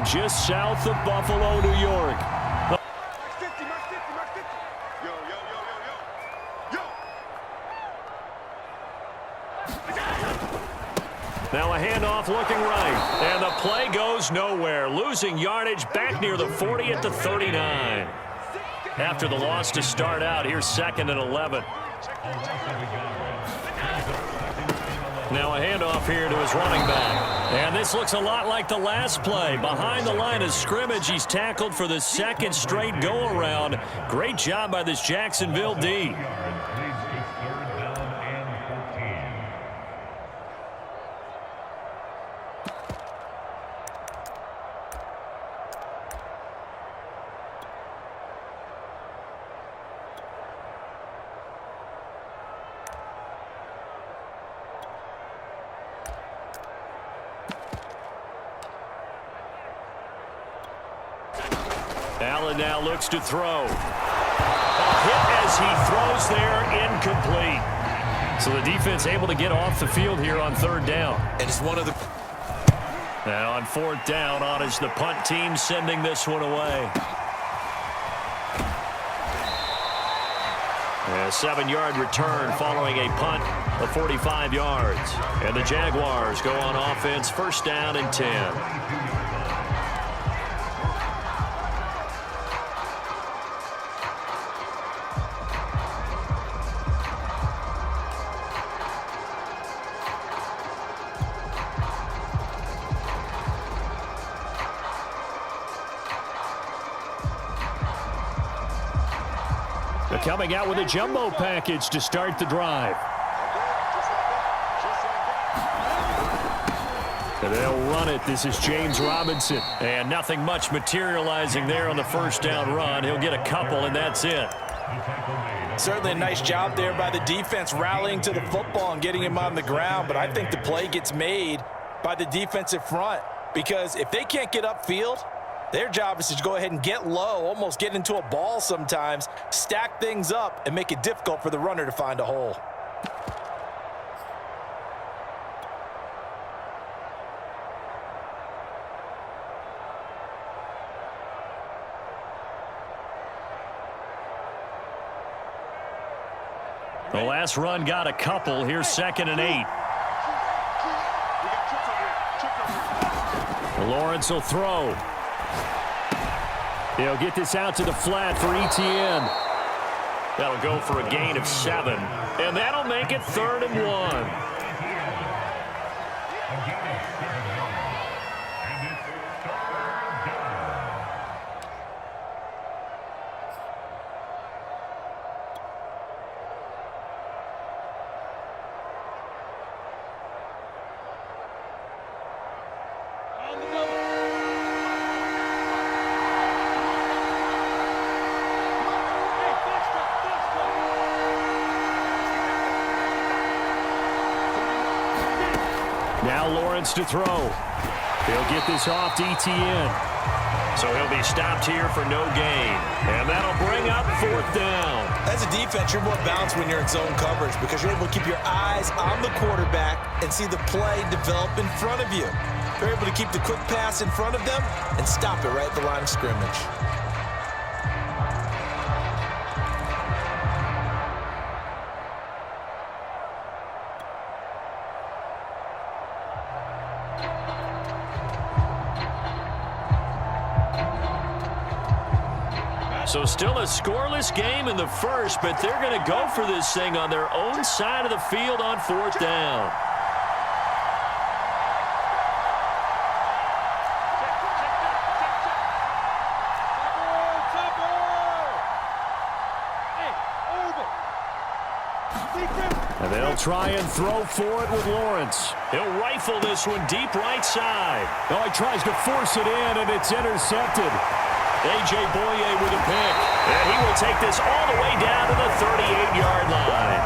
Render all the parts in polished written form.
from just south of Buffalo, New York. Now a handoff looking right, and the play goes nowhere, losing yardage back near the 40 at the 39. After the loss to start out, here's 2nd and 11. Now a handoff here to his running back. And this looks a lot like the last play. Behind the line of scrimmage, he's tackled for the 2nd straight go-around. Great job by this Jacksonville D. Allen now looks to throw. A hit as he throws there, incomplete. So the defense able to get off the field here on 3rd down. And it's one of the... Now on 4th down, on is the punt team sending this one away. A 7-yard return following a punt of 45 yards. And the Jaguars go on offense, 1st down and 10. They're coming out with a jumbo package to start the drive. And they'll run it. This is James Robinson. And nothing much materializing there on the 1st down run. He'll get a couple, and that's it. Certainly a nice job there by the defense rallying to the football and getting him on the ground. But I think the play gets made by the defensive front, because if they can't get upfield, their job is to go ahead and get low, almost get into a ball sometimes, stack things up, and make it difficult for the runner to find a hole. The last run got a couple. Here's 2nd and 8. Lawrence will throw. He'll get this out to the flat for Etienne. That'll go for a gain of 7. And that'll make it 3rd and 1. Now Lawrence to throw. He'll get this off to Etienne. So he'll be stopped here for no gain. And that'll bring up 4th down. As a defense, you're more balanced when you're in zone coverage, because you're able to keep your eyes on the quarterback and see the play develop in front of you. You're able to keep the quick pass in front of them and stop it right at the line of scrimmage. So still a scoreless game in the 1st, but they're going to go for this thing on their own side of the field on 4th down. And they'll try and throw for it with Lawrence. He'll rifle this one deep right side. Oh, he tries to force it in, and it's intercepted. A.J. Boye with a pick. And he will take this all the way down to the 38-yard line.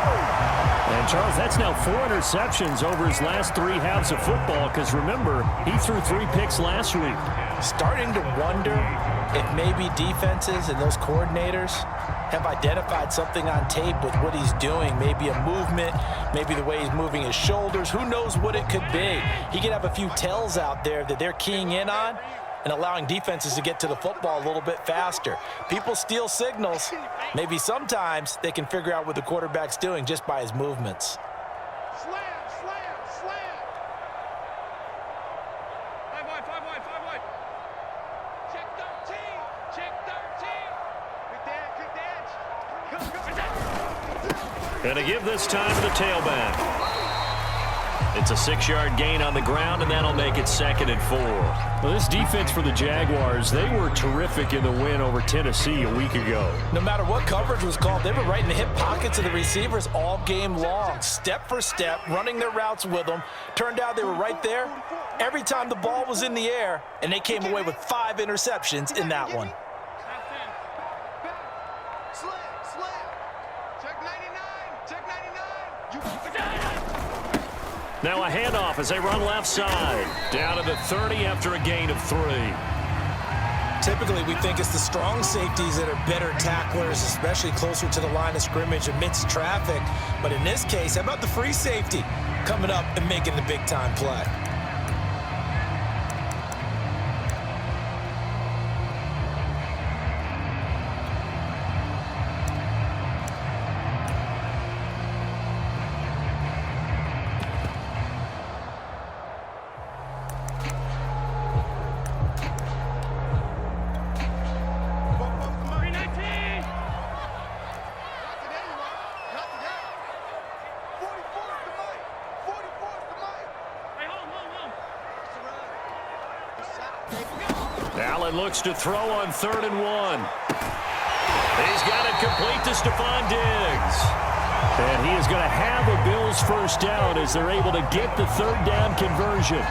And, Charles, that's now 4 interceptions over his last 3 halves of football, because, remember, he threw 3 picks last week. Starting to wonder if maybe defenses and those coordinators have identified something on tape with what he's doing. Maybe a movement, maybe the way he's moving his shoulders. Who knows what it could be? He could have a few tells out there that they're keying in on. and allowing defenses to get to the football a little bit faster. People steal signals. Maybe sometimes they can figure out what the quarterback's doing just by his movements. Slam, slam, slam. 5 wide, 5 wide, 5 wide. Check 13, check 13. Good dance. And to give this time to the tailback. It's a 6-yard gain on the ground, and that'll make it 2nd and 4. Well, this defense for the Jaguars, they were terrific in the win over Tennessee a week ago. No matter what coverage was called, they were right in the hip pockets of the receivers all game long, step for step, running their routes with them. Turned out they were right there every time the ball was in the air, and they came away with 5 interceptions in that one. Slam, slam. Check 99, check 99. Now a handoff as they run left side. Down to the 30 after a gain of 3. Typically, we think it's the strong safeties that are better tacklers, especially closer to the line of scrimmage amidst traffic. But in this case, how about the free safety coming up and making the big-time play? Allen looks to throw on 3rd and 1. He's got it complete to Stephon Diggs. And he is going to have a Bills first down as they're able to get the 3rd down conversion.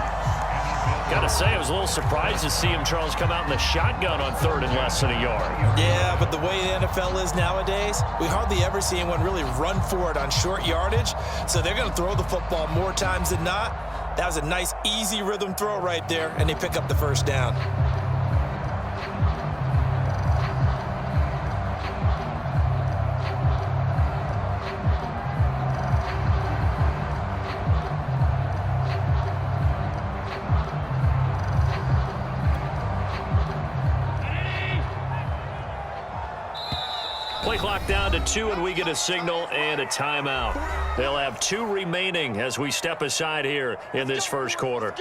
Got to say, I was a little surprised to see him, Charles, come out in the shotgun on 3rd and less than a yard. Yeah, but the way the NFL is nowadays, we hardly ever see anyone really run for it on short yardage. So they're going to throw the football more times than not. That was a nice, easy rhythm throw right there, and they pick up the first down. Play clock down to 2, and we get a signal and a timeout. They'll have 2 remaining as we step aside here in this first quarter.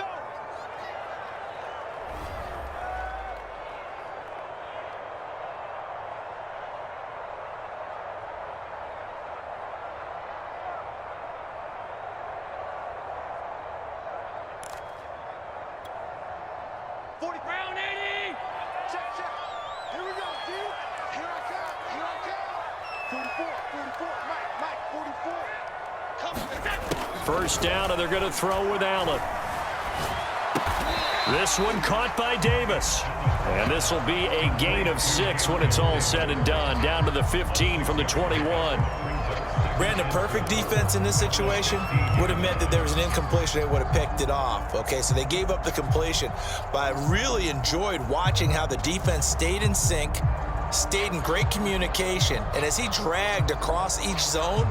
Round 80. Check, check. Here we go, dude. Here I come. Here I come. 44, 44. Mike, 44. Come. First down, and they're going to throw with Allen. This one caught by Davis. And this will be a gain of 6 when it's all said and done. Down to the 15 from the 21. Brandon, perfect defense in this situation would have meant that there was an incompletion. They would have picked it off. Okay, so they gave up the completion. But I really enjoyed watching how the defense stayed in sync, stayed in great communication. And as he dragged across each zone,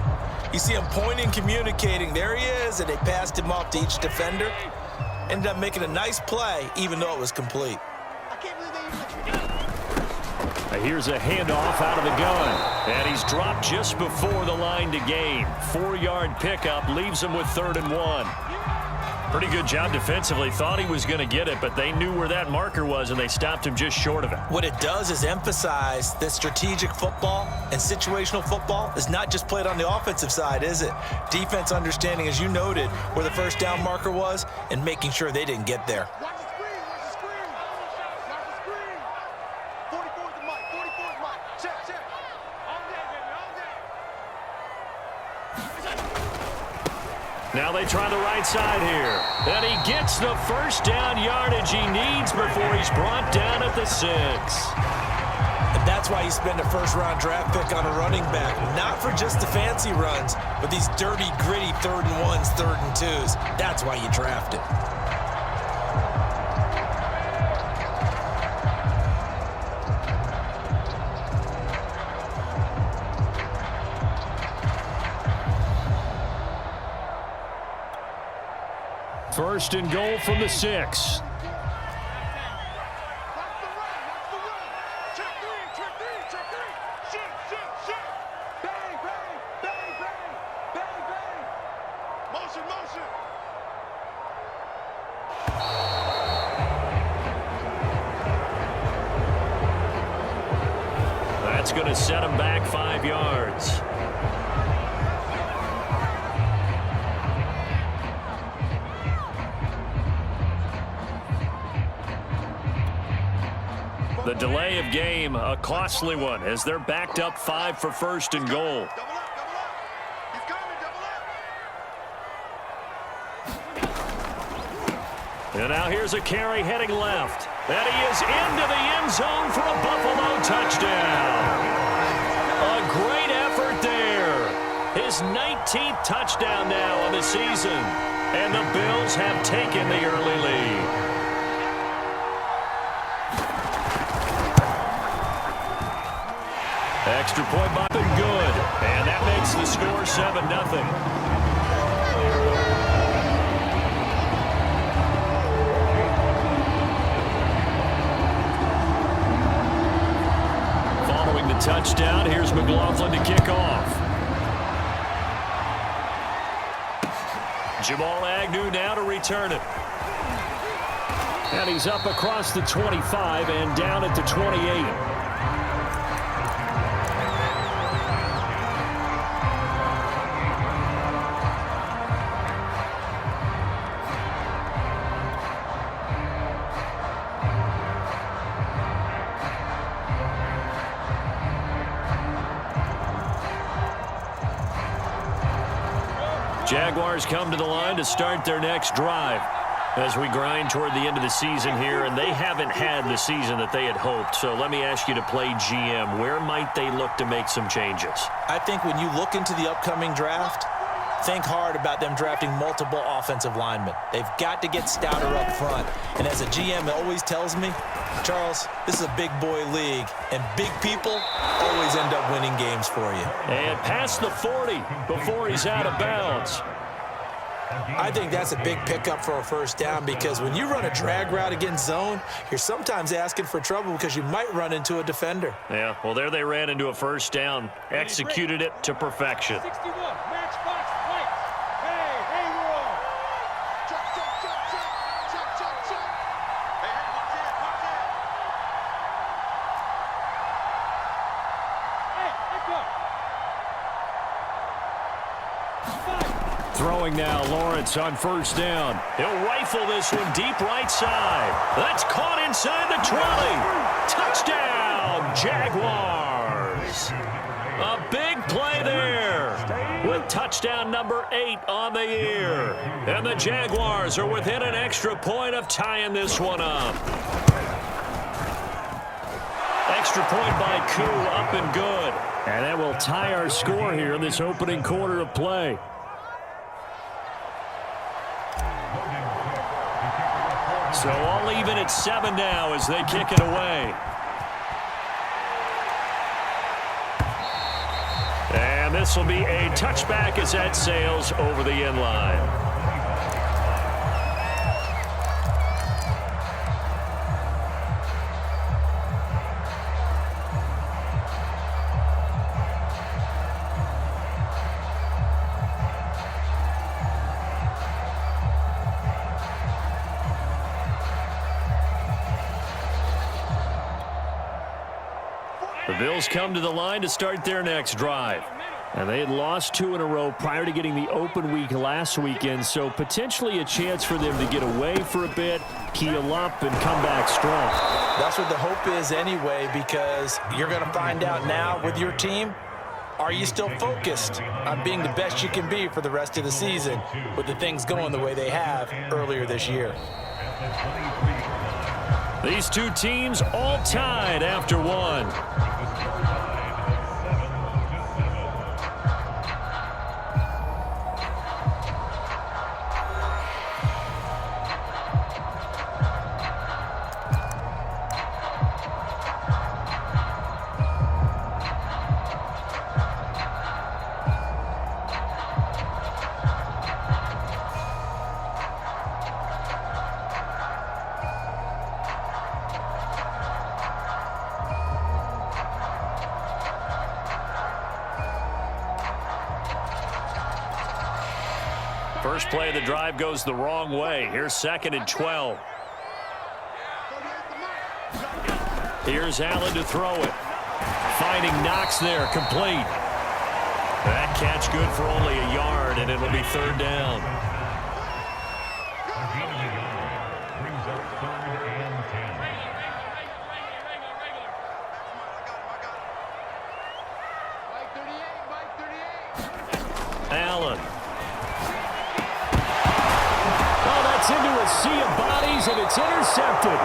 you see him pointing, communicating. There he is, and they passed him off to each defender. Ended up making a nice play, even though it was complete. I can't believe they even Here's a handoff out of the gun. And he's dropped just before the line to gain. 4-yard pickup leaves him with 3rd and 1. Pretty good job defensively. Thought he was going to get it, but they knew where that marker was, and they stopped him just short of it. What it does is emphasize that strategic football and situational football is not just played on the offensive side, is it? Defense understanding, as you noted, where the first down marker was and making sure they didn't get there. watch the screen, watch the screen. Watch the screen. 44 is the mic, 44 is mic. Check, check. All day, baby, all day. Now they try the right side here. And he gets the first down yardage he needs before he's brought down at the 6. And that's why you spend a first-round draft pick on a running back. Not for just the fancy runs, but these dirty, gritty 3rd and 1s, 3rd and 2s. That's why you draft it. First and goal from the 6. That's going to set him back 5 yards. The delay of game, a costly one, as they're backed up 5 for first and goal. Double up, double up. He's coming, double up. And now here's a carry heading left. And he is into the end zone for a Buffalo touchdown. A great effort there. His 19th touchdown now on the season. And the Bills have taken the early lead. Extra point by good. And that makes the score 7-0. Following the touchdown, here's McLaughlin to kick off. Jamal Agnew now to return it. And he's up across the 25 and down at the 28. Jaguars come to the line to start their next drive as we grind toward the end of the season here, and they haven't had the season that they had hoped. So let me ask you to play GM. Where might they look to make some changes? I think when you look into the upcoming draft, think hard about them drafting multiple offensive linemen. They've got to get stouter up front. And as a GM always tells me, Charles, this is a big boy league, and big people always end up winning games for you. And past the 40 before he's out of bounds. I think that's a big pickup for a first down, because when you run a drag route against zone, you're sometimes asking for trouble because you might run into a defender. Yeah, well, there they ran into a first down, executed it to perfection. 61, match box, fight. Hey, roll. Check, check, check, check. Check, check, check. Hey, watch it, watch it. Hey, let go. Throwing now, Lawrence on first down. He'll rifle this one deep right side. That's caught inside the 20. Touchdown, Jaguars. A big play there with touchdown number 8 on the year. And the Jaguars are within an extra point of tying this one up. Extra point by Koo, up and good. And that will tie our score here in this opening quarter of play. So all even at 7 now as they kick it away. And this will be a touchback as that sails over the end line. The Bills come to the line to start their next drive. And they had lost 2 in a row prior to getting the open week last weekend, so potentially a chance for them to get away for a bit, heal up, and come back strong. That's what the hope is anyway, because you're going to find out now with your team, are you still focused on being the best you can be for the rest of the season with the things going the way they have earlier this year? These two teams all tied after one. First play of the drive goes the wrong way. Here's 2nd and 12. Here's Allen to throw it. Finding Knox there, complete. That catch good for only a yard, and it'll be third down. Brings up 3rd and 10. Allen. Oh, that's into a sea of bodies, and it's intercepted.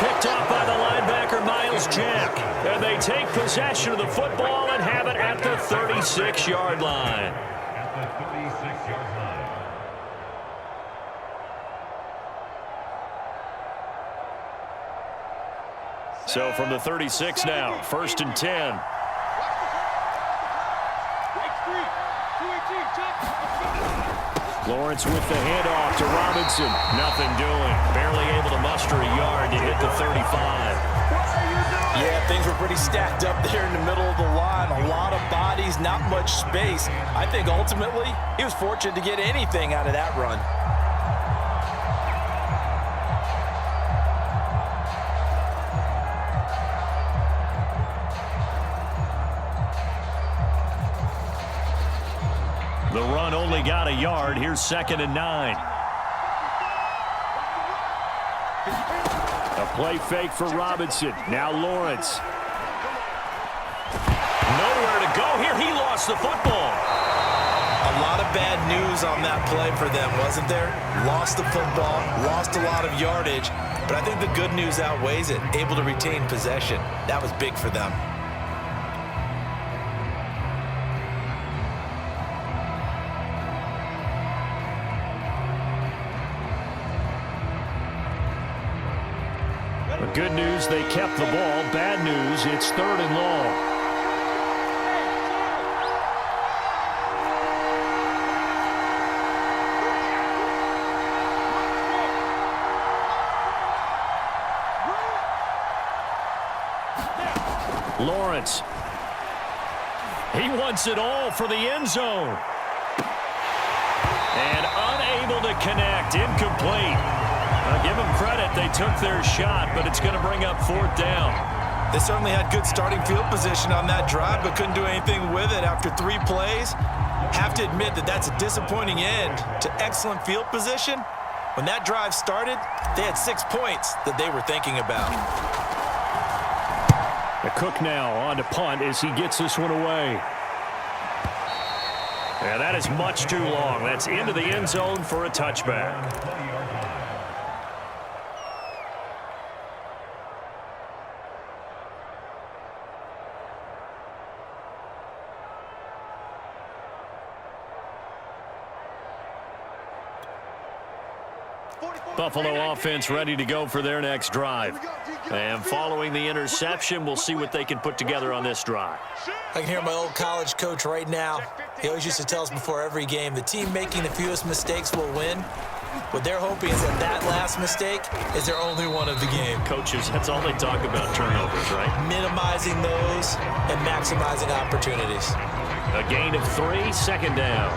Picked off by the linebacker, Miles Jack. And they take possession of the football and have it at the 36-yard line. At the 36-yard line. So from the 36 now, 1st and 10. Lawrence with the handoff to Robinson. Nothing doing. Barely able to muster a yard to hit the 35. Yeah, things were pretty stacked up there in the middle of the line. A lot of bodies, not much space. I think ultimately he was fortunate to get anything out of that run. The run only got a yard. Here's 2nd and 9. A play fake for Robinson. Now Lawrence. Nowhere to go here. He lost the football. A lot of bad news on that play for them, wasn't there? Lost the football, lost a lot of yardage, but I think the good news outweighs it. Able to retain possession. That was big for them. Good news, they kept the ball. Bad news, it's 3rd and long. Lawrence. He wants it all for the end zone. And unable to connect, incomplete. Give them credit, they took their shot, but it's going to bring up 4th down. They certainly had good starting field position on that drive, but couldn't do anything with it after 3 plays. Have to admit that that's a disappointing end to excellent field position. When that drive started, they had 6 points that they were thinking about. The Cook now on to punt as he gets this one away. Yeah, that is much too long. That's into the end zone for a touchback. Buffalo offense ready to go for their next drive. And following the interception, we'll see what they can put together on this drive. I can hear my old college coach right now. He always used to tell us before every game, the team making the fewest mistakes will win. What they're hoping is that that last mistake is their only one of the game. Coaches, that's all they talk about, turnovers, right? Minimizing those and maximizing opportunities. A gain of 3, 2nd down.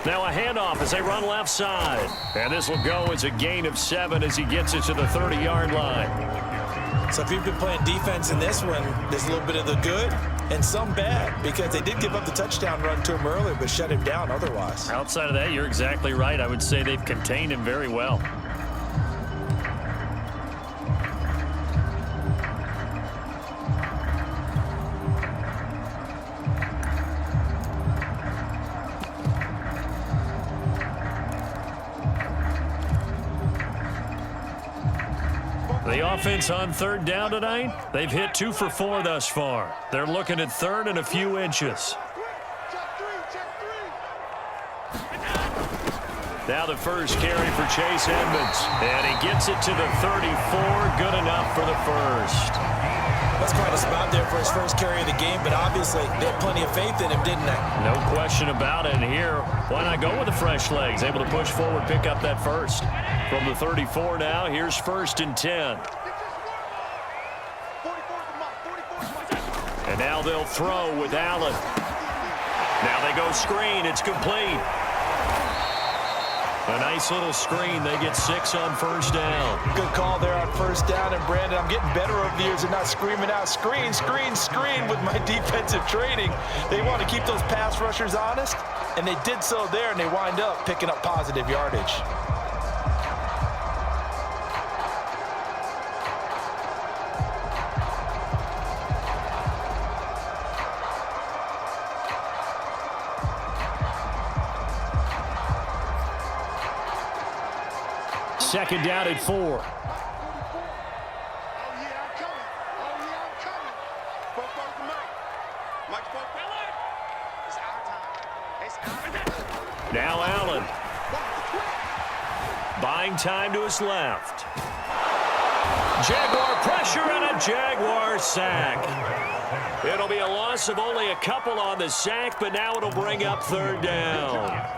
Now a handoff as they run left side. And this will go as a gain of 7 as he gets it to the 30-yard line. So if you've been playing defense in this one, there's a little bit of the good and some bad, because they did give up the touchdown run to him earlier but shut him down otherwise. Outside of that, you're exactly right. I would say they've contained him very well. The offense on 3rd down tonight, they've hit 2 for 4 thus far. They're looking at 3rd and a few inches. Now the first carry for Chase Edmonds. And he gets it to the 34. Good enough for the first. That's quite a spot there for his first carry of the game, but obviously they had plenty of faith in him, didn't they? No question about it. And here, why not go with the fresh legs? Able to push forward, pick up that first. From the 34 now, here's 1st and 10. And now they'll throw with Allen. Now they go screen. It's complete. A nice little screen. They get 6 on 1st down. Good call there on 1st down. And, Brandon, I'm getting better over the years and not screaming out, screen, screen, screen with my defensive training. They want to keep those pass rushers honest, and they did so there, and they wind up picking up positive yardage. Second down at 4. Oh, yeah, I'm coming. Oh, yeah, I'm coming. Both goes to Mike. Mike's both. It's our time. It's our time. Now Allen. Buying time to his left. Jaguar pressure and a Jaguar sack. It'll be a loss of only a couple on the sack, but now it'll bring up 3rd down.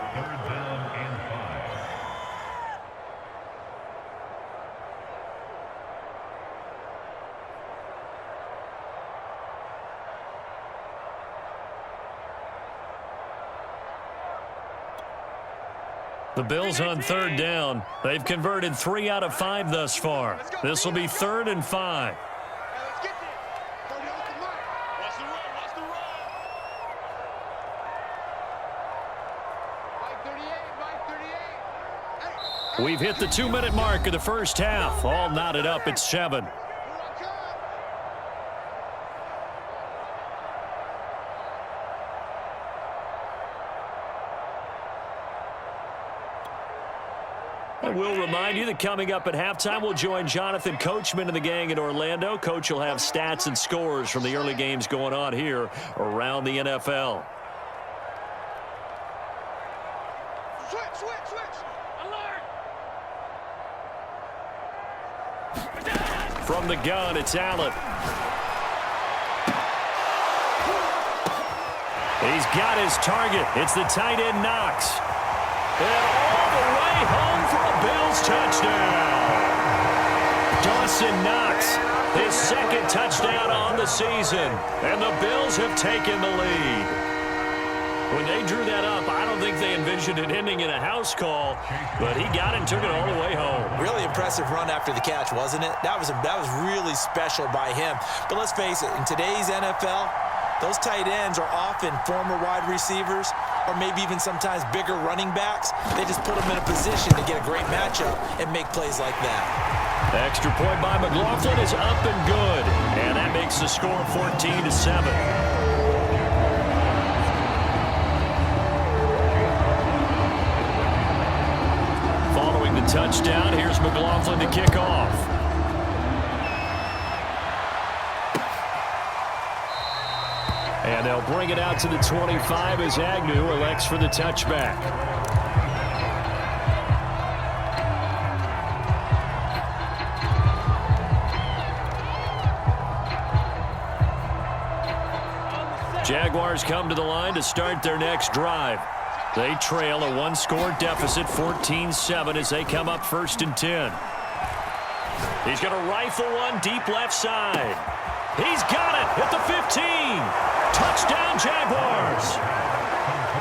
The Bills on 3rd down. They've converted 3 out of 5 thus far. This will be 3rd and 5. Let's get there. Go to the Mike. Watch the run. Watch the run. Mike 38. Mike 38. Hey. We've hit the 2-minute mark of the first half. All knotted up at 7. Here I come. I will remind you that coming up at halftime, we'll join Jonathan Coachman and the gang in Orlando. Coach will have stats and scores from the early games going on here around the NFL. Switch. Alert. From the gun, it's Allen. He's got his target. It's the tight end Knox. And all the way home for a Bills touchdown. Dawson Knox, his 2nd touchdown on the season. And the Bills have taken the lead. When they drew that up, I don't think they envisioned it ending in a house call, but he got it and took it all the way home. Really impressive run after the catch, wasn't it? That was really special by him. But let's face it, in today's NFL, those tight ends are often former wide receivers or maybe even sometimes bigger running backs. They just put them in a position to get a great matchup and make plays like that. Extra point by McLaughlin is up and good, and that makes the score 14-7. Following the touchdown, here's McLaughlin to kick off. And they'll bring it out to the 25 as Agnew elects for the touchback. Jaguars come to the line to start their next drive. They trail a 1-score deficit, 14-7, as they come up 1st and 10. He's going to rifle one deep left side. He's got it at the 15. Touchdown, Jaguars.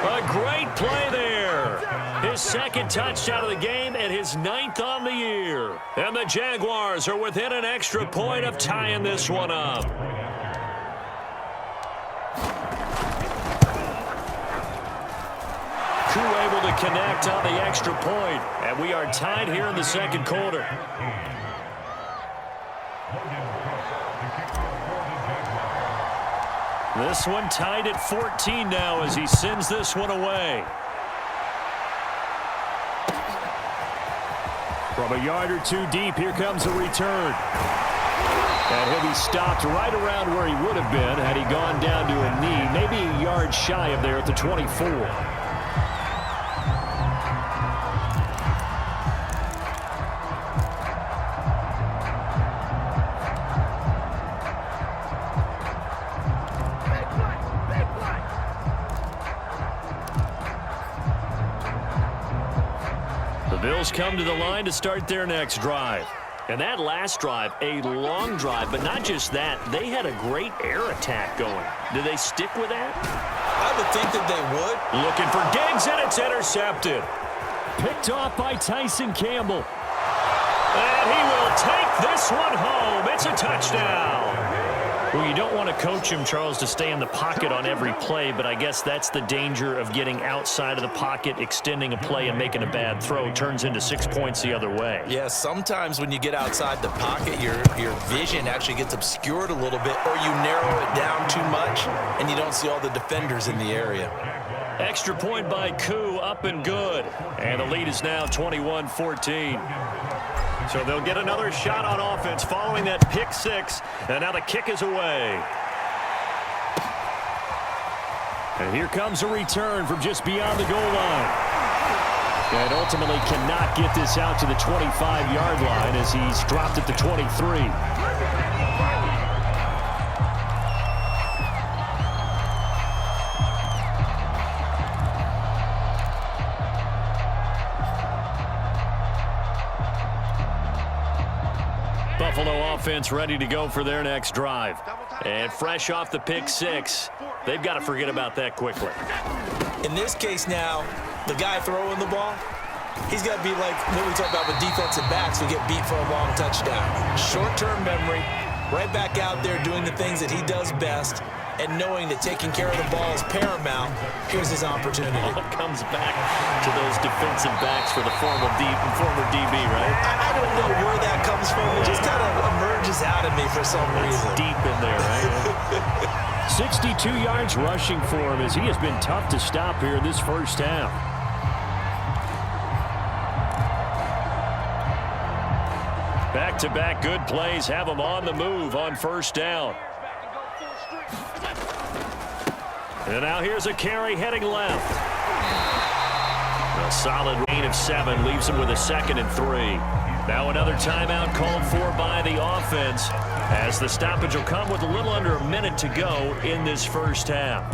A great play there. His 2nd touchdown of the game and his 9th on the year. And the Jaguars are within an extra point of tying this one up. Crew able to connect on the extra point, and we are tied here in the 2nd quarter. This one tied at 14 now as he sends this one away. From a yard or 2 deep, here comes a return. And he'll be stopped right around where he would have been had he gone down to a knee, maybe a yard shy of there at the 24. Bills come to the line to start their next drive. And that last drive, a long drive, but not just that. They had a great air attack going. Do they stick with that? I would think that they would. Looking for Diggs, and it's intercepted. Picked off by Tyson Campbell. And he will take this one home. It's a touchdown. Well, you don't want to coach him, Charles, to stay in the pocket on every play, but I guess that's the danger of getting outside of the pocket, extending a play, and making a bad throw. Turns into 6 points the other way. Yeah, sometimes when you get outside the pocket, your vision actually gets obscured a little bit, or you narrow it down too much, and you don't see all the defenders in the area. Extra point by Koo, up and good. And the lead is now 21-14. So they'll get another shot on offense following that pick six. And now the kick is away. And here comes a return from just beyond the goal line. And ultimately cannot get this out to the 25-yard line as he's dropped at the 23. Buffalo offense ready to go for their next drive. And fresh off the pick six, they've got to forget about that quickly. In this case now, the guy throwing the ball, he's got to be like what we talk about with defensive backs who get beat for a long touchdown. Short-term memory, right back out there doing the things that he does best, and knowing that taking care of the ball is paramount. Here's his opportunity. It comes back to those defensive backs for the former DB, right? I don't know where that comes from. It just kind of emerges out of me for some reason. Deep in there, right? 62 yards rushing for him as he has been tough to stop here in this first half. Back-to-back good plays have him on the move on first down. And now here's a carry heading left. A solid gain of 7 leaves him with a 2nd and 3. Now another timeout called for by the offense as the stoppage will come with a little under a minute to go in this first half.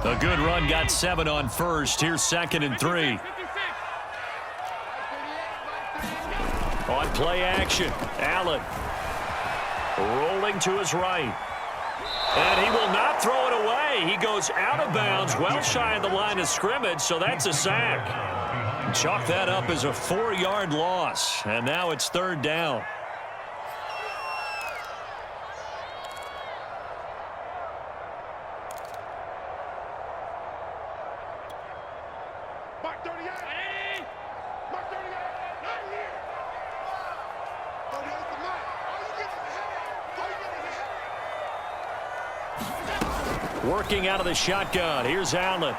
A good run, got 7 on first. Here's 2nd and 3. On play action, Allen rolling to his right. And he will not throw it away. He goes out of bounds, well shy of the line of scrimmage, so that's a sack. Chalk that up as a 4-yard loss, and now it's 3rd down. Working out of the shotgun. Here's Allen.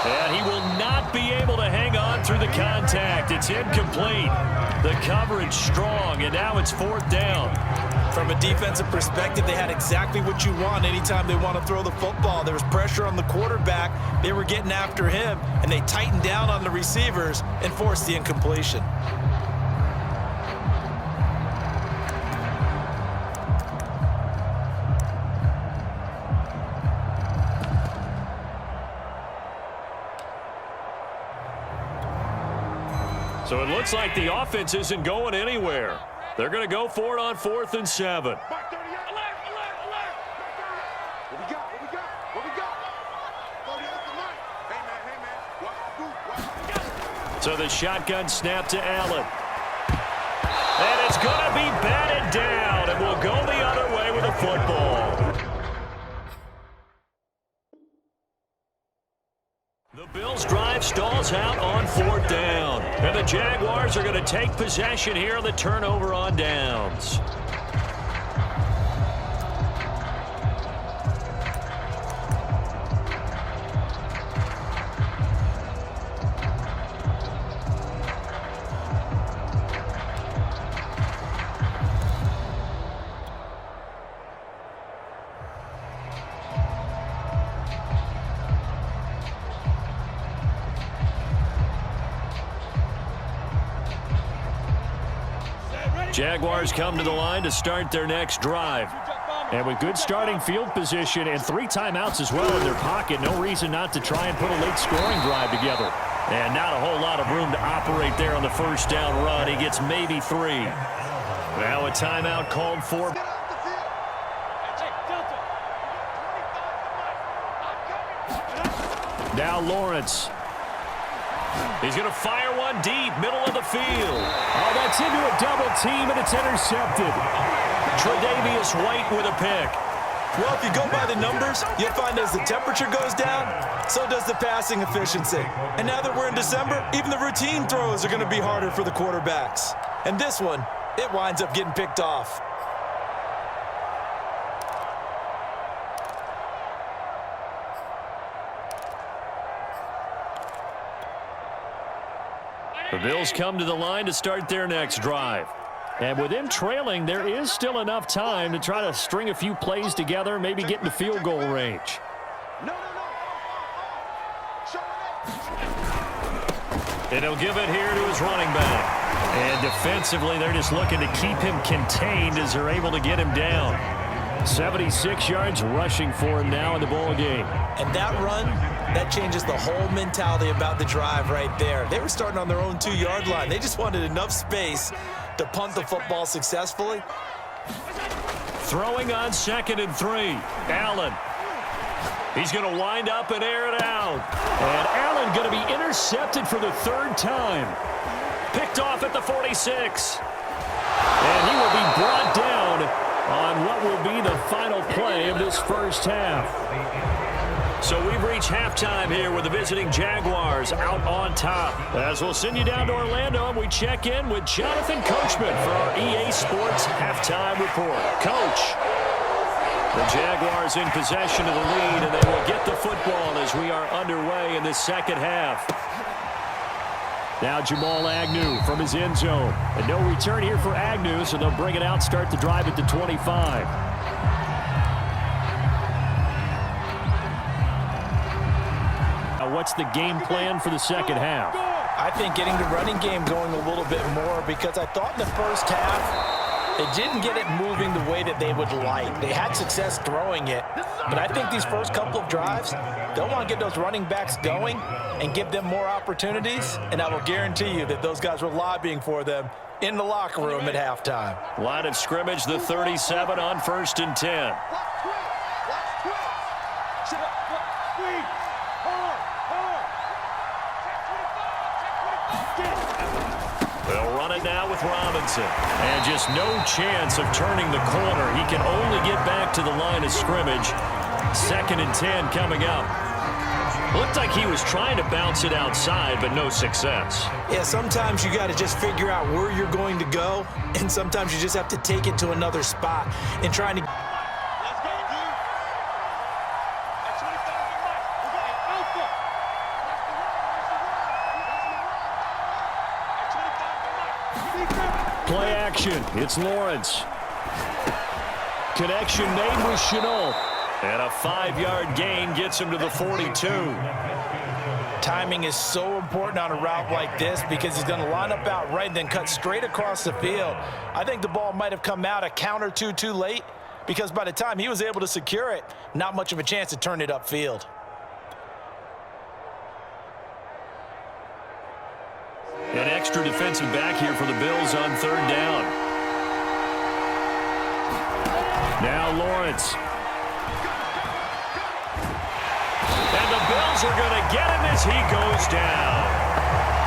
And he will not be able to hang on through the contact. It's incomplete. The coverage strong, and now it's 4th down. From a defensive perspective, they had exactly what you want anytime they want to throw the football. There was pressure on the quarterback. They were getting after him, and they tightened down on the receivers and forced the incompletion. So it looks like the offense isn't going anywhere. They're going to go for it on 4th and 7. So the shotgun snap to Allen. And it's going to be batted down, and will go the other way with the football. The Bills' drive stalls out on 4th down. And the Jaguars are going to take possession here on the turnover on downs. Jaguars come to the line to start their next drive. And with good starting field position and 3 timeouts as well in their pocket, no reason not to try and put a late scoring drive together. And not a whole lot of room to operate there on the first down run. He gets maybe 3. Now a timeout called for. Now Lawrence. He's going to fire one deep, middle of the field. Oh, that's into a double team, and it's intercepted. Tre'Davious White with a pick. Well, if you go by the numbers, you'll find as the temperature goes down, so does the passing efficiency. And now that we're in December, even the routine throws are going to be harder for the quarterbacks. And this one, it winds up getting picked off. The Bills come to the line to start their next drive. And with them trailing, there is still enough time to try to string a few plays together, maybe get into field goal range. And he'll give it here to his running back. And defensively, they're just looking to keep him contained as they're able to get him down. 76 yards rushing for him now in the ball game. And that run, that changes the whole mentality about the drive right there. They were starting on their own 2-yard line. They just wanted enough space to punt the football successfully. Throwing on 2nd and 3. Allen. He's going to wind up and air it out. And Allen going to be intercepted for the 3rd time. Picked off at the 46. And he will be brought down on what will be the final play of this first half. So we've reached halftime here with the visiting Jaguars out on top. As we'll send you down to Orlando, and we check in with Jonathan Coachman for our EA Sports Halftime Report. Coach, the Jaguars in possession of the lead, and they will get the football as we are underway in this second half. Now Jamal Agnew from his end zone. And no return here for Agnew, so they'll bring it out, start the drive at the 25. Now what's the game plan for the second half? I think getting the running game going a little bit more, because I thought in the first half they didn't get it moving the way that they would like. They had success throwing it, but I think these first couple of drives, they'll want to get those running backs going and give them more opportunities, and I will guarantee you that those guys were lobbying for them in the locker room at halftime. Line of scrimmage, the 37 on 1st and 10. They'll run it now with Robinson. And just no chance of turning the corner. He can only get back to the line of scrimmage. 2nd and 10 coming up. Looked like he was trying to bounce it outside, but no success. Yeah, sometimes you got to just figure out where you're going to go, and sometimes you just have to take it to another spot and trying to... Play action. It's Lawrence. Connection made with Chenault. And a 5-yard gain gets him to the 42. Timing is so important on a route like this because he's going to line up out right and then cut straight across the field. I think the ball might have come out a count or two too late because by the time he was able to secure it, not much of a chance to turn it upfield. An extra defensive back here for the Bills on 3rd down. Now Lawrence. And the Bills are going to get him as he goes down.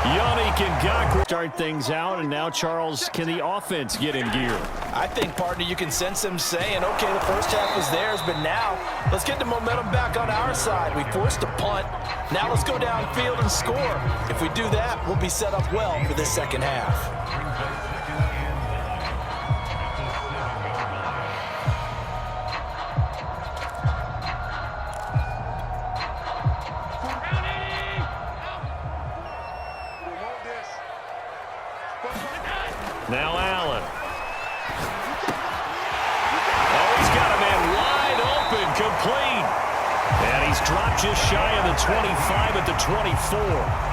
Yannick Ngakoue start things out, and now Charles, can the offense get in gear? I think, partner, you can sense them saying, okay, the first half was theirs, but now let's get the momentum back on our side. We forced a punt. Now let's go downfield and score. If we do that, we'll be set up well for this second half. Now Allen. Oh, he's got a man wide open, complete. And he's dropped just shy of the 25 at the 24.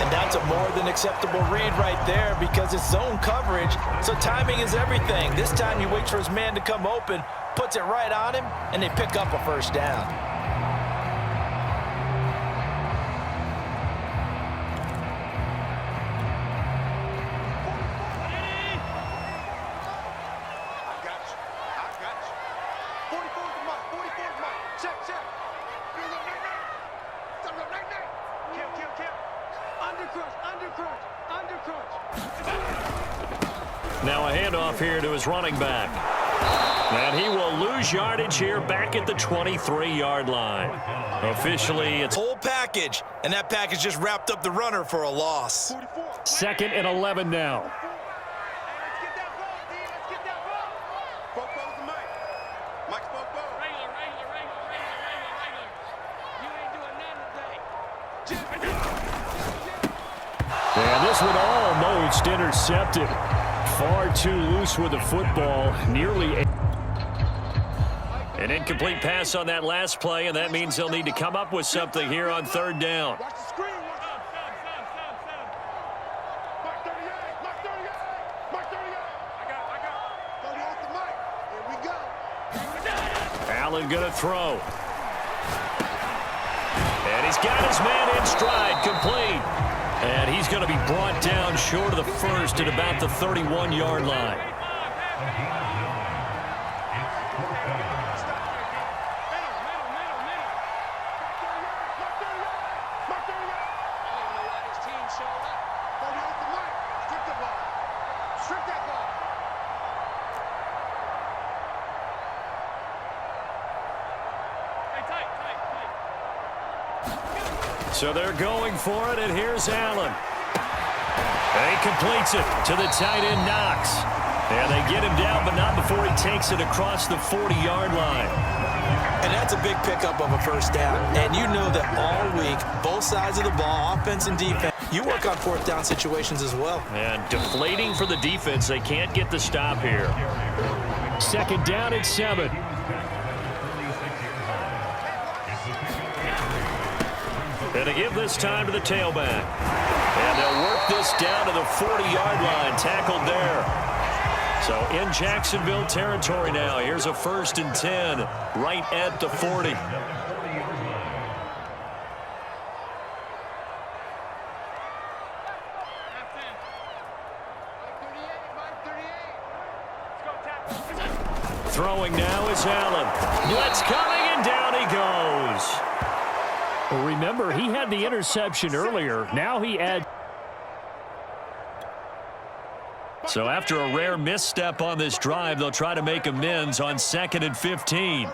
And that's a more than acceptable read right there because it's zone coverage, so timing is everything. This time he waits for his man to come open, puts it right on him, and they pick up a first down. Now a handoff here to his running back. And he will lose yardage here back at the 23-yard line. Officially, it's whole package, and that package just wrapped up the runner for a loss. 2nd and 11 now. And this one almost intercepted. Far too loose with the football. Nearly an incomplete pass on that last play, and that means they'll need to come up with something here on 3rd down. Watch the screen. Mark 38. Mark 38. Mark 38. I got. 30 off the mic. Here we go. Allen gonna throw. And he's got his man in stride, complete. And he's going to be brought down short of the first at about the 31-yard line. So they're going for it, and here's Allen. And he completes it to the tight end, Knox. And they get him down, but not before he takes it across the 40-yard line. And that's a big pickup of a first down. And you know that all week, both sides of the ball, offense and defense, you work on 4th down situations as well. And deflating for the defense. They can't get the stop here. 2nd down and 7. And to give this time to the tailback. And they'll work this down to the 40-yard line. Tackled there. So in Jacksonville territory now. Here's a 1st and 10 right at the 40. Throwing now is Allen. Blitz coming, and down he goes. Well, remember, he had the interception earlier. Now he adds. So after a rare misstep on this drive, they'll try to make amends on 2nd and 15.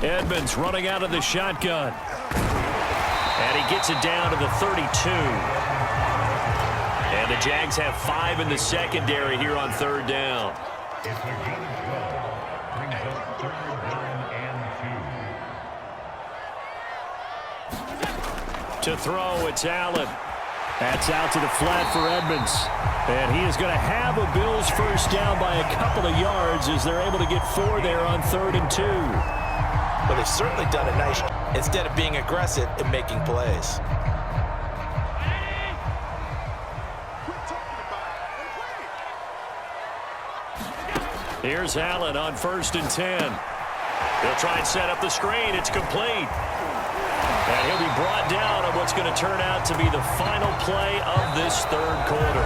Edmonds running out of the shotgun. And he gets it down to the 32. And the Jags have 5 in the secondary here on 3rd down. It's a gain of 12. Brings up 3rd down and 2. To throw, it's Allen. That's out to the flat for Edmonds. And he is going to have a Bills first down by a couple of yards as they're able to get 4 there on 3rd and 2. But they've certainly done a nice job instead of being aggressive in making plays. Here's Allen on 1st and 10. He'll try and set up the screen. It's complete. And he'll be brought down on what's going to turn out to be the final play of this 3rd quarter.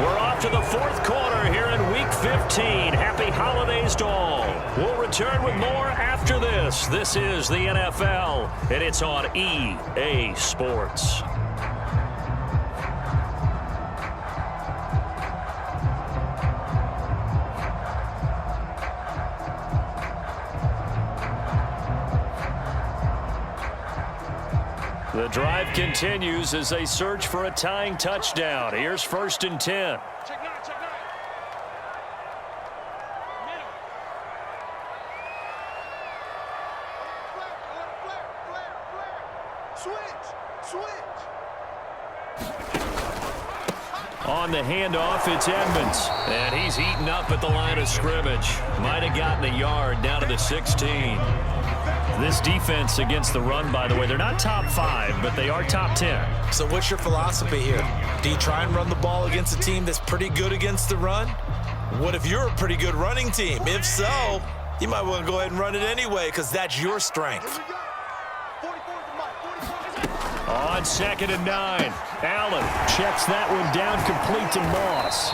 We're off to the 4th quarter here in Week 15. Happy holidays to all. We'll return with more after this. This is the NFL, and it's on EA Sports. The drive continues as they search for a tying touchdown. Here's 1st and 10. Check nine, check nine. Middle. Flare. Switch. on the handoff. It's Edmonds. And he's eaten up at the line of scrimmage. Might have gotten a yard down to the 16. This defense against the run, by the way, they're not top 5, but they are top 10. So what's your philosophy here? Do you try and run the ball against a team that's pretty good against the run? What if you're a pretty good running team? If so, you might want to go ahead and run it anyway because that's your strength. On 2nd and 9, Allen checks that one down complete to Moss.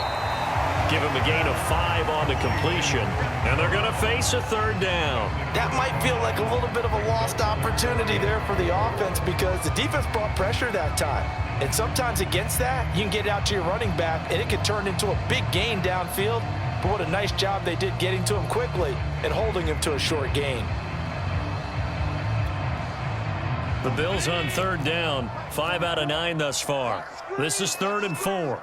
Give him a gain of 5 on the completion, and they're going to face a 3rd down. That might feel like a little bit of a lost opportunity there for the offense because the defense brought pressure that time. And sometimes against that, you can get out to your running back, and it can turn into a big gain downfield. But what a nice job they did getting to him quickly and holding him to a short gain. The Bills on 3rd down, 5 out of 9 thus far. This is 3rd and 4.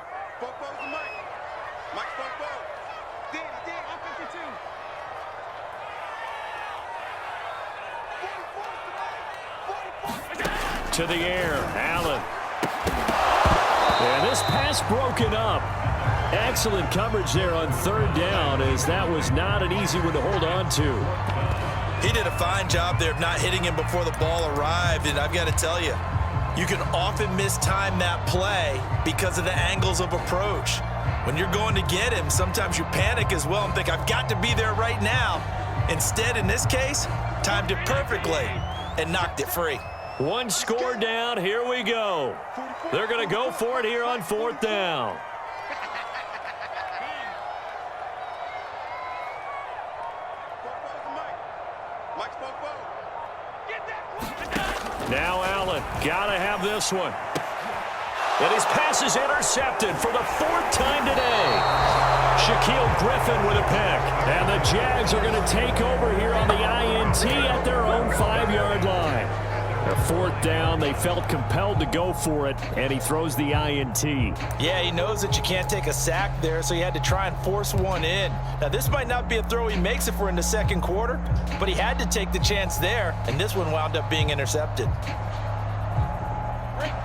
To the air, Allen. And this pass broken up. Excellent coverage there on 3rd down, as that was not an easy one to hold on to. He did a fine job there of not hitting him before the ball arrived, and I've got to tell you, you can often mistime that play because of the angles of approach. When you're going to get him, sometimes you panic as well and think, I've got to be there right now. Instead, in this case, timed it perfectly and knocked it free. One score down, here we go. They're going to go for it here on 4th down. Now Allen, got to have this one. And his pass is intercepted for the 4th time today. Shaquille Griffin with a pick. And the Jags are going to take over here on the INT at their own 5-yard line. A 4th down, they felt compelled to go for it, and he throws the INT. Yeah, he knows that you can't take a sack there, so he had to try and force one in. Now, this might not be a throw he makes if we're in the 2nd quarter, but he had to take the chance there, and this one wound up being intercepted.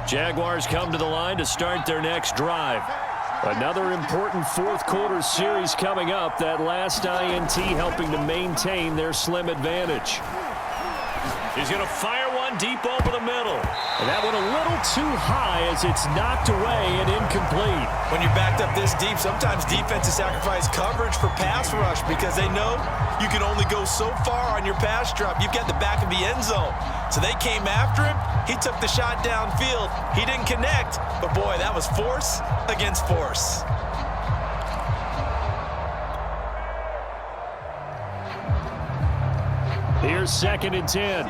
Jaguars come to the line to start their next drive. Another important 4th quarter series coming up. That last INT helping to maintain their slim advantage. He's going to fire one deep over the middle. And that one a little too high as it's knocked away and incomplete. When you're backed up this deep, sometimes defenses sacrifice coverage for pass rush because they know you can only go so far on your pass drop. You've got the back of the end zone. So they came after him. He took the shot downfield. He didn't connect. But, boy, that was force against force. Here's 2nd and 10.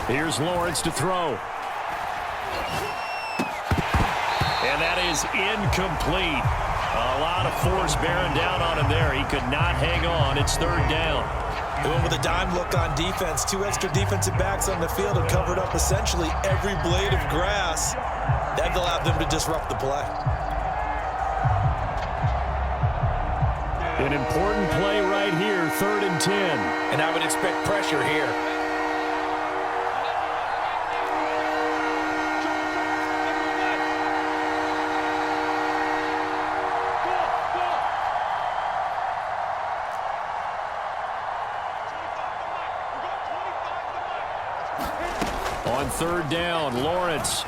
Here's Lawrence to throw. And that is incomplete. A lot of force bearing down on him there. He could not hang on. It's 3rd down. They went with a dime look on defense. 2 extra defensive backs on the field and covered up essentially every blade of grass. That allowed them to disrupt the play. An important play right here, 3rd and 10. And I would expect pressure here. On 3rd down, Lawrence.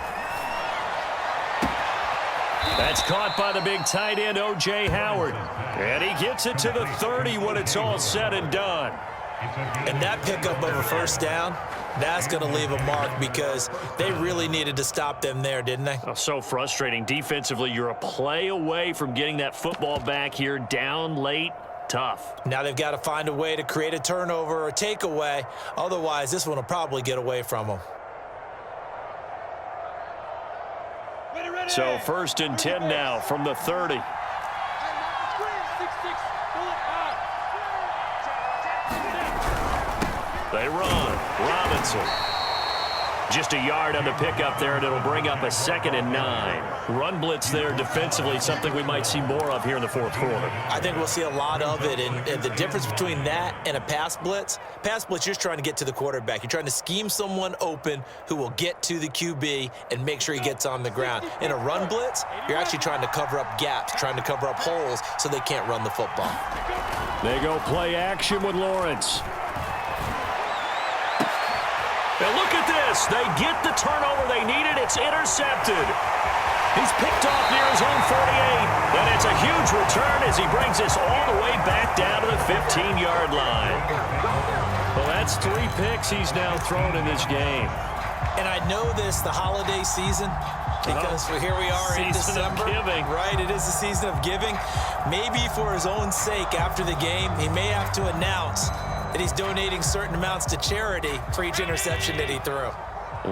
That's caught by the big tight end, O.J. Howard. And he gets it to the 30 when it's all said and done. And that pickup of a 1st down, that's going to leave a mark because they really needed to stop them there, didn't they? Oh, so frustrating. Defensively, you're a play away from getting that football back here, down late. Tough. Now they've got to find a way to create a turnover or a takeaway. Otherwise, this one will probably get away from them. So 1st and 10 now from the 30. They run. Robinson. Just a yard on the pickup there, and it'll bring up a 2nd and 9. Run blitz there defensively, something we might see more of here in the fourth quarter. I think we'll see a lot of it, and the difference between that and a pass blitz, you're just trying to get to the quarterback. You're trying to scheme someone open who will get to the QB and make sure he gets on the ground. In a run blitz, you're actually trying to cover up gaps, trying to cover up holes so they can't run the football. They go play action with Lawrence. And look at this. They get the turnover they needed. It's intercepted. He's picked off near his own 48. And it's a huge return as he brings us all the way back down to the 15-yard line. Well, that's 3 picks he's now thrown in this game. And I know this, the holiday season, because here we are in December. Season of giving. Right, it is the season of giving. Maybe for his own sake after the game, he may have to announce that he's donating certain amounts to charity for each interception that he threw.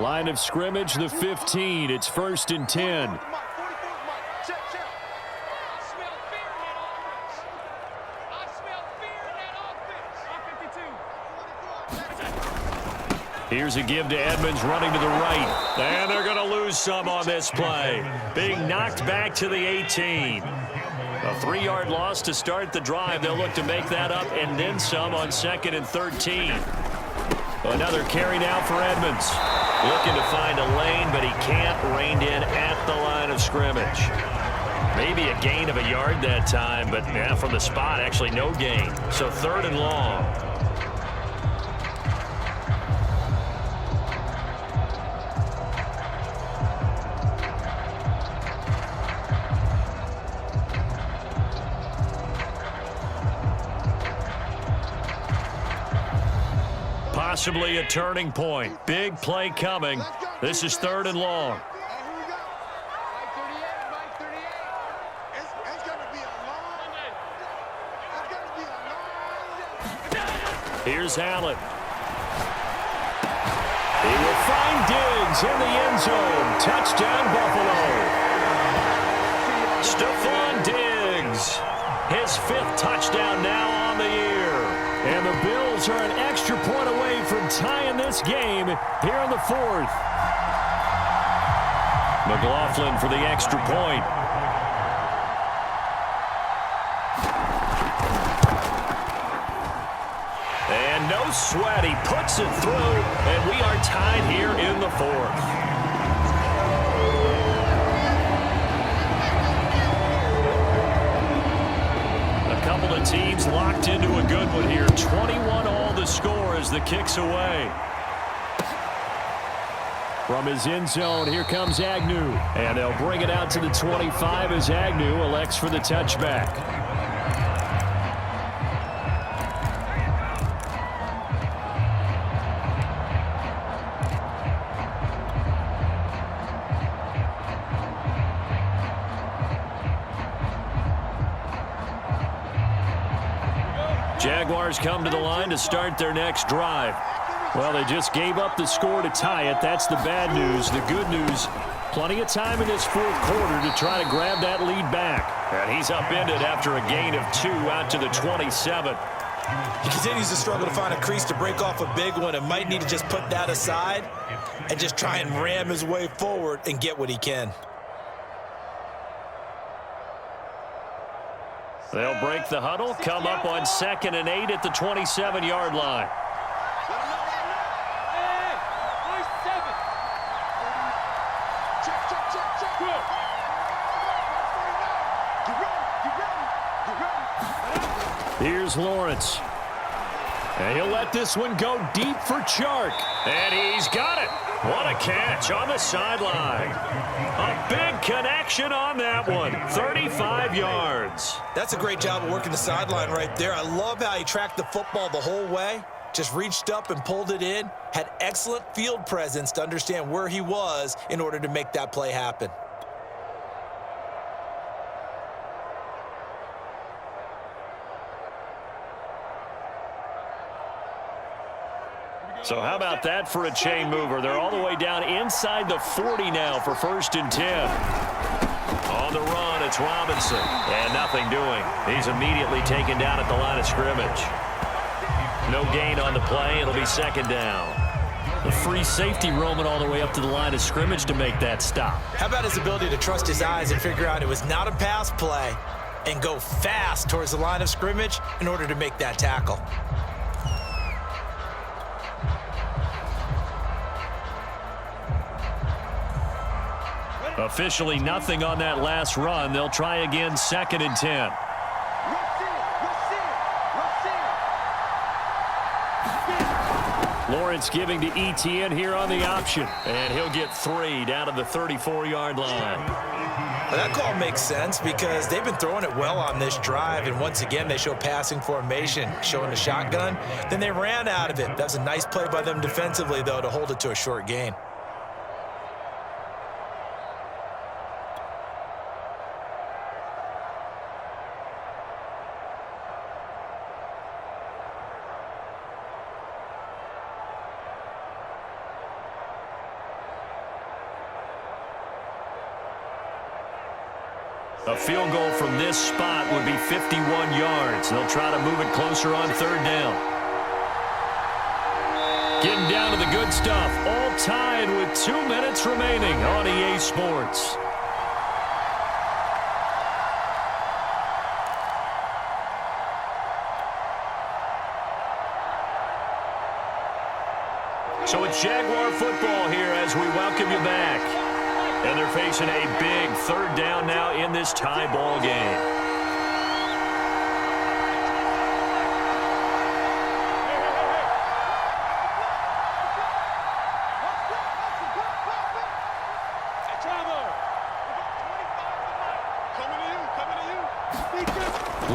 Line of scrimmage, the 15. It's 1st and 10. Here's a give to Edmonds running to the right. And they're going to lose some on this play. Being knocked back to the 18. A 3-yard loss to start the drive. They'll look to make that up and then some on 2nd and 13. Another carry now for Edmonds. Looking to find a lane, but he can't. Reined in at the line of scrimmage. Maybe a gain of a yard that time, but yeah, from the spot, actually no gain. So 3rd and long. Possibly a turning point. Big play coming. This is 3rd and long. Here's Allen. He will find Diggs in the end zone. Touchdown, Buffalo. Stephon Diggs. His 5th touchdown now on the year. And the Bills are an extra point away from tying this game here in the 4th. McLaughlin for the extra point. And no sweat. He puts it through, and we are tied here in the 4th. Couple of teams locked into a good one here. 21 all the score as the kick's away. From his end zone, here comes Agnew. And they'll bring it out to the 25 as Agnew elects for the touchback. Jaguars come to the line to start their next drive. Well, they just gave up the score to tie it. That's the bad news. The good news, plenty of time in this 4th quarter to try to grab that lead back. And he's upended after a gain of 2 out to the 27. He continues to struggle to find a crease to break off a big one and might need to just put that aside and just try and ram his way forward and get what he can. They'll break the huddle, come up on 2nd and 8 at the 27-yard line. Here's Lawrence. And he'll let this one go deep for Chark. And he's got it. What a catch on the sideline. A big connection on that one. 35 yards. That's a great job of working the sideline right there. I love how he tracked the football the whole way. Just reached up and pulled it in. Had excellent field presence to understand where he was in order to make that play happen. So how about that for a chain mover? They're all the way down inside the 40 now for 1st and 10. On the run, it's Robinson. And nothing doing. He's immediately taken down at the line of scrimmage. No gain on the play. It'll be 2nd down. The free safety roaming all the way up to the line of scrimmage to make that stop. How about his ability to trust his eyes and figure out it was not a pass play and go fast towards the line of scrimmage in order to make that tackle? Officially nothing on that last run. They'll try again, 2nd and 10. Lawrence giving to ETN here on the option. And he'll get 3 down to the 34-yard line. Well, that call makes sense because they've been throwing it well on this drive, and once again they show passing formation, showing the shotgun. Then they ran out of it. That's a nice play by them defensively, though, to hold it to a short gain. A field goal from this spot would be 51 yards. They'll try to move it closer on 3rd down. Getting down to the good stuff. All tied with 2 minutes remaining on EA Sports. So it's Jaguar football here as we welcome you back. And they're facing a big 3rd down now in this tie ball game.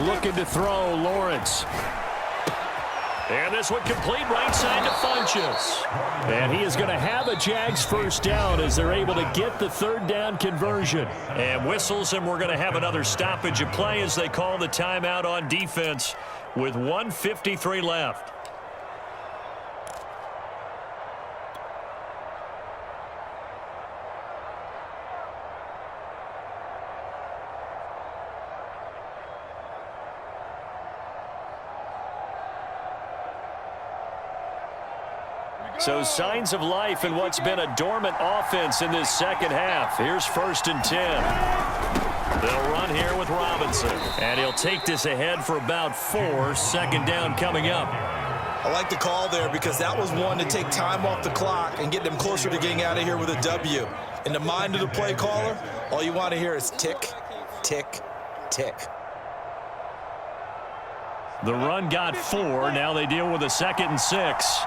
Looking to throw, Lawrence. And this one complete right side to Funchess. And he is going to have a Jags 1st down as they're able to get the 3rd down conversion. And whistles, and we're going to have another stoppage of play as they call the timeout on defense with 1:53 left. So signs of life in what's been a dormant offense in this 2nd half. Here's 1st and 10. They'll run here with Robinson. And he'll take this ahead for about 4. 2nd down coming up. I like the call there because that was one to take time off the clock and get them closer to getting out of here with a W. In the mind of the play caller, all you want to hear is tick, tick, tick. The run got 4. Now they deal with a 2nd and 6.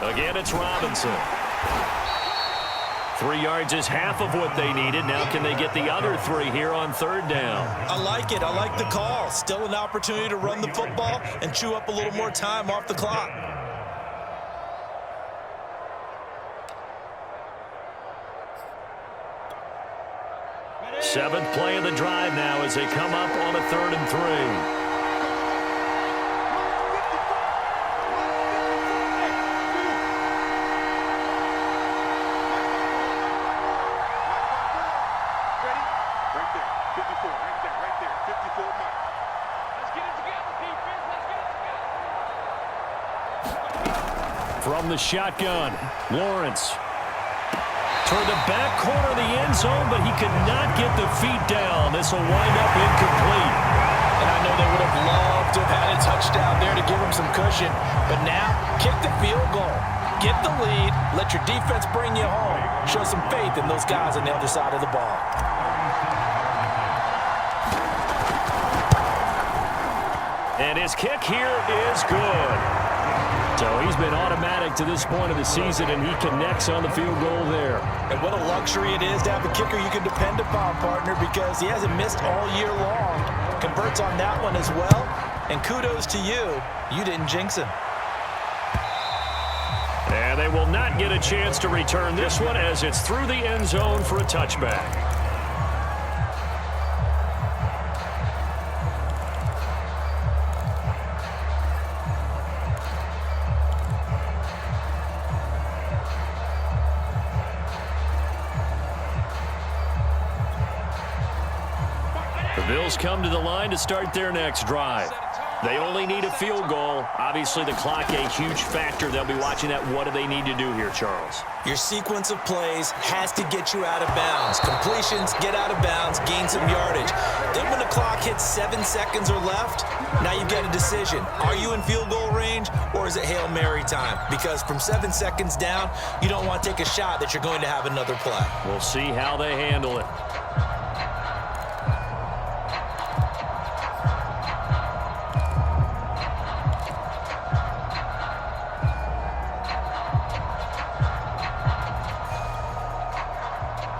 Again, it's Robinson. 3 yards is half of what they needed. Now can they get the other 3 here on 3rd down? I like it. I like the call. Still an opportunity to run the football and chew up a little more time off the clock. Seventh play of the drive now as they come up on a 3rd and 3. From the shotgun, Lawrence toward the back corner of the end zone, but he could not get the feet down. This will wind up incomplete. And I know they would have loved to have had a touchdown there to give him some cushion. But now, kick the field goal. Get the lead. Let your defense bring you home. Show some faith in those guys on the other side of the ball. And his kick here is good. So he's been automatic to this point of the season, and he connects on the field goal there. And what a luxury it is to have a kicker you can depend upon, partner, because he hasn't missed all year long. Converts on that one as well. And kudos to you. You didn't jinx him. And they will not get a chance to return this one as it's through the end zone for a touchback. Bills come to the line to start their next drive. They only need a field goal. Obviously, the clock a huge factor. They'll be watching that. What do they need to do here, Charles? Your sequence of plays has to get you out of bounds. Completions, get out of bounds, gain some yardage. Then when the clock hits 7 seconds or left, now you get a decision. Are you in field goal range, or is it Hail Mary time? Because from 7 seconds down, you don't want to take a shot that you're going to have another play. We'll see how they handle it.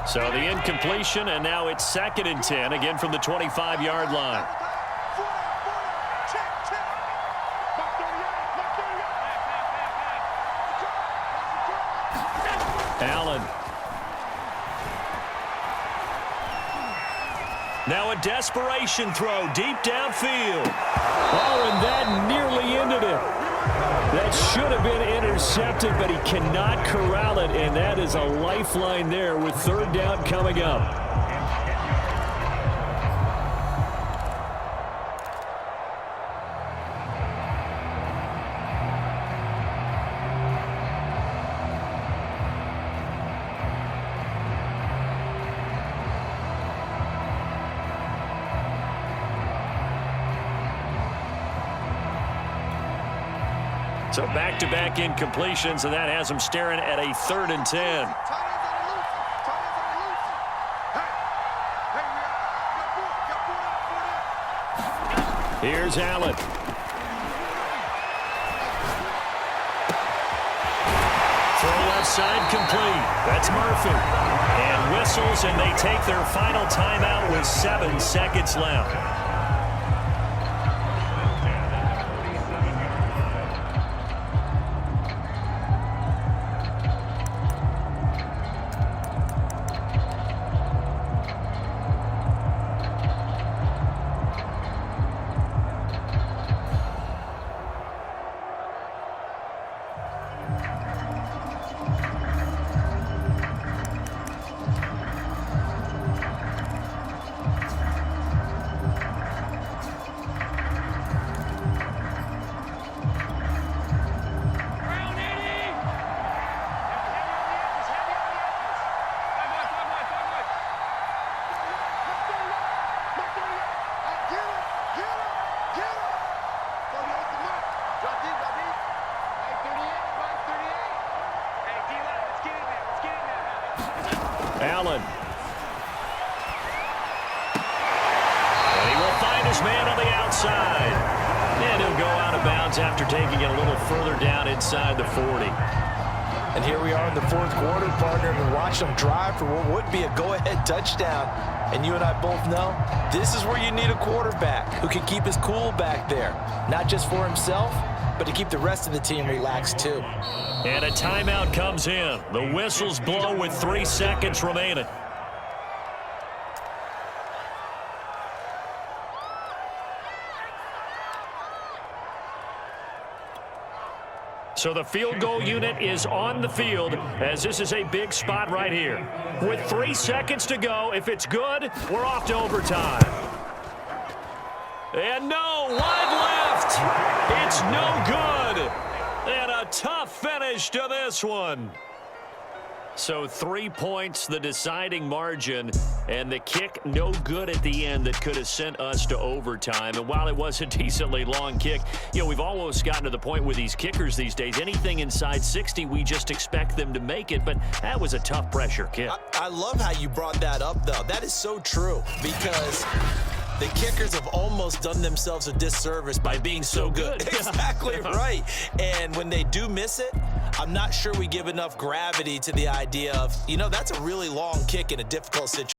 So the incompletion, and now it's 2nd and 10, again from the 25-yard line. Allen. Now a desperation throw deep downfield. Oh, and that nearly ended it. That should have been intercepted, but he cannot corral it, and that is a lifeline there with 3rd down coming up. So back-to-back incompletions, and that has them staring at a 3rd and 10. Here's Allen. Throw left side complete. That's Murphy. And whistles, and they take their final timeout with 7 seconds left. Allen. And he will find his man on the outside. And he'll go out of bounds after taking it a little further down inside the 40. And here we are in the 4th quarter, partner, and watch them drive for what would be a go-ahead touchdown. And you and I both know this is where you need a quarterback who can keep his cool back there, not just for himself, but to keep the rest of the team relaxed too. And a timeout comes in. The whistles blow with 3 seconds remaining. So the field goal unit is on the field, as this is a big spot right here. With 3 seconds to go, if it's good, we're off to overtime. And no, wide left. It's no good. And a tough finish to this one. So 3 points, the deciding margin, and the kick no good at the end that could have sent us to overtime. And while it was a decently long kick, you know, we've almost gotten to the point with these kickers these days, anything inside 60, we just expect them to make it. But that was a tough pressure kick. I love how you brought that up, though. That is so true, because the kickers have almost done themselves a disservice by being so good. Exactly right. And when they do miss it, I'm not sure we give enough gravity to the idea of, you know, that's a really long kick in a difficult situation.